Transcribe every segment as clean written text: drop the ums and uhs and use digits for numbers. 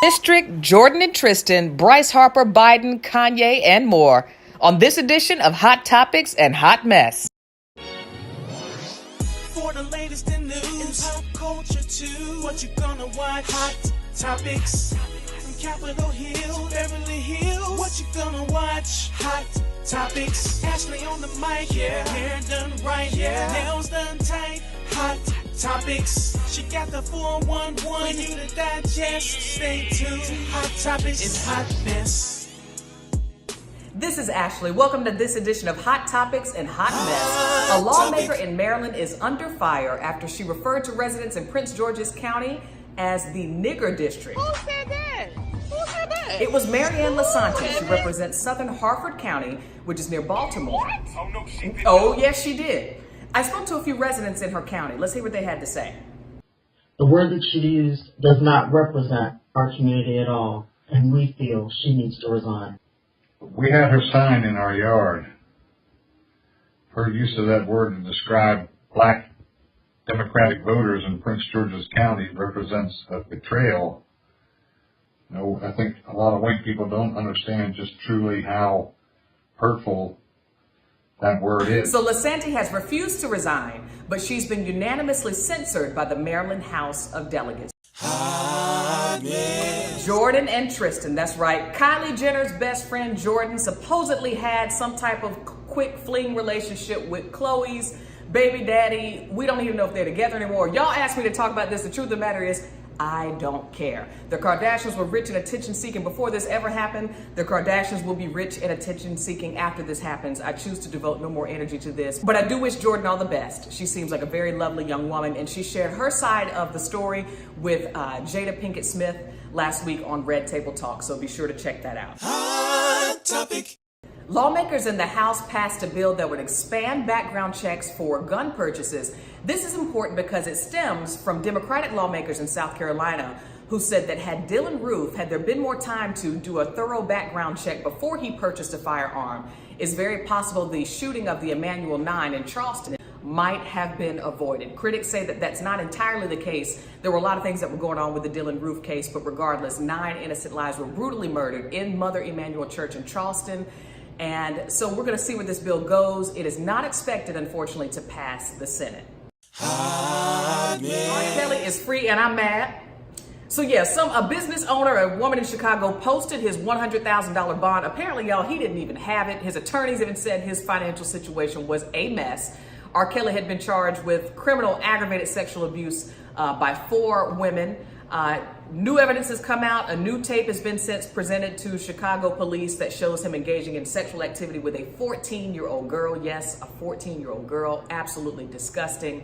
District, Jordan and Tristan, Bryce Harper, Biden, Kanye, and more on this edition of Hot Topics and Hot Mess. For the latest in news, pop culture too. What you gonna watch? Hot Topics. From Capitol Hill, Beverly Hills. What you gonna watch? Hot Topics. Ashley on the mic, yeah. Hair done right, yeah. Nails done tight. Hot Topics. She got the 411 for you to digest. Stay tuned. Hot Topics is hot mess. This is Ashley. Welcome to this edition of Hot Topics and Hot Mess. A lawmaker in Maryland is under fire after she referred to residents in Prince George's County as the nigger district. Who said that? Who said that? It was Marianne Lasante. She represents Southern Harford County, which is near Baltimore. What? Oh, no, she did. Oh, yes, she did. I spoke to a few residents in her county. Let's hear what they had to say. The word that she used does not represent our community at all, and we feel she needs to resign. We had her sign in our yard. Her use of that word to describe black Democratic voters in Prince George's County represents a betrayal. You know, I think a lot of white people don't understand just truly how hurtful that word is. So Lasante has refused to resign, but she's been unanimously censored by the Maryland House of Delegates. Jordan and Tristan, that's right. Kylie Jenner's best friend Jordan supposedly had some type of quick fling relationship with Khloe's baby daddy. We don't even know if they're together anymore. Y'all asked me to talk about this. The truth of the matter is, I don't care. The Kardashians were rich and attention-seeking before this ever happened. The Kardashians will be rich and attention-seeking after this happens. I choose to devote no more energy to this. But I do wish Jordan all the best. She seems like a very lovely young woman, and she shared her side of the story with Jada Pinkett Smith last week on Red Table Talk, so be sure to check that out. Hot Topic. Lawmakers in the House passed a bill that would expand background checks for gun purchases. This is important because it stems from Democratic lawmakers in South Carolina who said that had Dylan Roof, had there been more time to do a thorough background check before he purchased a firearm, it's very possible the shooting of the Emanuel 9 in Charleston might have been avoided. Critics say that that's not entirely the case. There were a lot of things that were going on with the Dylan Roof case, but regardless, 9 innocent lives were brutally murdered in Mother Emanuel Church in Charleston. And so we're going to see where this bill goes. It is not expected, unfortunately, to pass the Senate. R. Kelly is free and I'm mad. So yeah, a business owner, a woman in Chicago, posted his $100,000 bond. Apparently, y'all, he didn't even have it. His attorneys even said his financial situation was a mess. R. Kelly had been charged with criminal aggravated sexual abuse by 4 women. New evidence has come out. A new tape has been since presented to Chicago police that shows him engaging in sexual activity with a 14-year-old girl. Yes, a 14-year-old girl. Absolutely disgusting.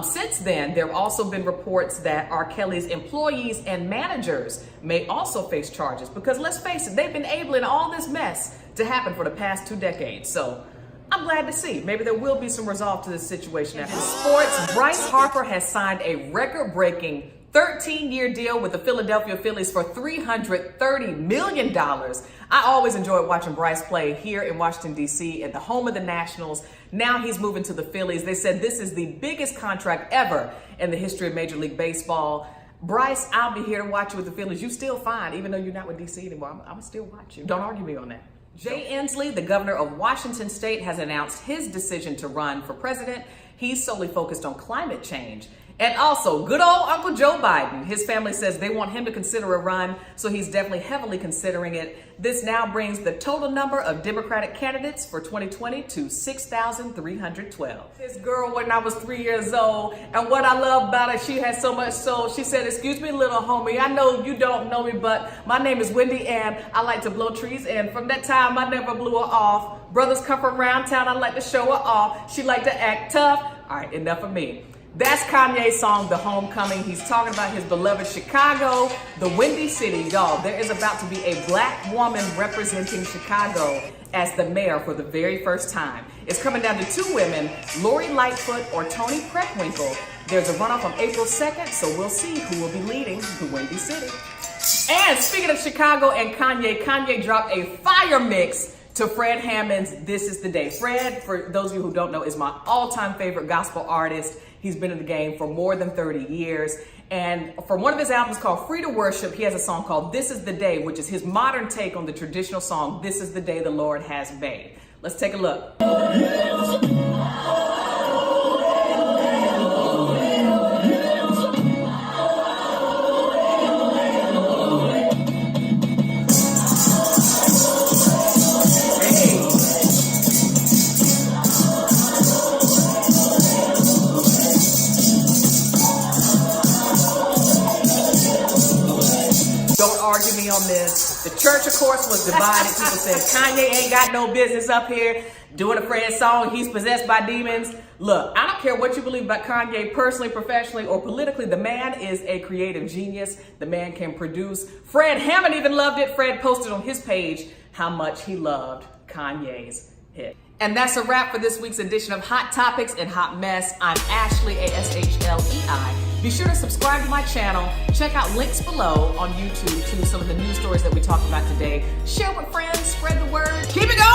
Since then, there have also been reports that R. Kelly's employees and managers may also face charges because, let's face it, they've been enabling all this mess to happen for the past 2 decades. So I'm glad to see. Maybe there will be some resolve to this situation. In sports, Bryce Harper has signed a record-breaking 13-year deal with the Philadelphia Phillies for $330 million. I always enjoyed watching Bryce play here in Washington, D.C., at the home of the Nationals. Now he's moving to the Phillies. They said this is the biggest contract ever in the history of Major League Baseball. Bryce, I'll be here to watch you with the Phillies. You still fine, even though you're not with D.C. anymore. I'm going to still watch you. Don't argue me on that. Jay Inslee, the governor of Washington State, has announced his decision to run for president. He's solely focused on climate change. And also, good old Uncle Joe Biden. His family says they want him to consider a run, so he's definitely heavily considering it. This now brings the total number of Democratic candidates for 2020 to 6,312. This girl, when I was 3 years old, and what I love about her, she had so much soul. She said, "Excuse me, little homie, I know you don't know me, but my name is Wendy, and I like to blow trees, and from that time, I never blew her off. Brothers come from around town, I like to show her off. She like to act tough." All right, enough of me. That's Kanye's song, The Homecoming. He's talking about his beloved Chicago, the Windy City. Y'all, there is about to be a black woman representing Chicago as the mayor for the very first time. It's coming down to 2 women, Lori Lightfoot or Toni Preckwinkle. There's a runoff on April 2nd, so we'll see who will be leading the Windy City. And speaking of Chicago and Kanye dropped a fire mix to Fred Hammond's This Is the Day. Fred, for those of you who don't know, is my all-time favorite gospel artist. He's been in the game for more than 30 years. And for one of his albums called Free to Worship, he has a song called This Is the Day, which is his modern take on the traditional song, This Is the Day the Lord Has Made. Let's take a look. Don't argue me on this. The church, of course, was divided. People said Kanye ain't got no business up here doing a Fred song. He's possessed by demons. Look, I don't care what you believe about Kanye personally, professionally, or politically. The man is a creative genius. The man can produce. Fred Hammond even loved it. Fred posted on his page how much he loved Kanye's hit. And that's a wrap for this week's edition of Hot Topics and Hot Mess. I'm Ashley, ASHLEI. Be sure to subscribe to my channel. Check out links below on YouTube to some of the news stories that we talked about today. Share with friends, spread the word. Keep it going.